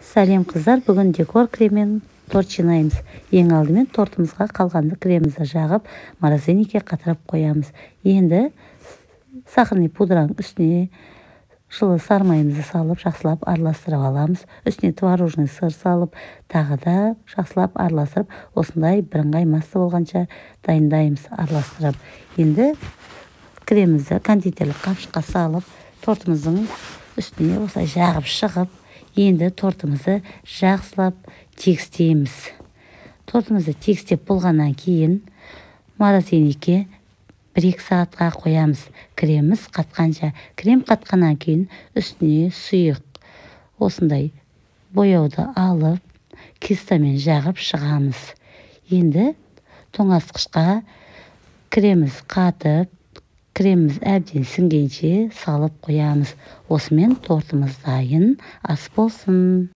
Сәлем қыздар, бүгін декор креммен торт жинаймыз. Ең алдымен тортымызға қалғанды кремімізді жағып, морозильникке қатырып қоямыз. Енді сахарный пудраның үстіне жылы сары майымызды салып, жақсылап араластырып аламыз. Үстіне творожный сыр салып, тағы да жақсылап араластырып, осындай бірыңғай масса болғанша дайындаймыз, араластырып. Енді кремімізді кондитерлік қапшыққа салып, тортымыздың үстіне осылай жағып шығып, енді тортымызды жақсылап тегістейміз. Тортымызды тегістеп болғаннан кейін морозильникке 1-2 сағатқа қоямыз. Креміміз қатқанша. Крем қатқаннан кейін үстіне сұйық осындай бояуды алып, кистамен жағып шығамыз. Енді тоңазытқышқа креміміз қатып, креміміз әбден сіңгенше салып қоямыз. Осымен тортымыз дайын, ас болсын.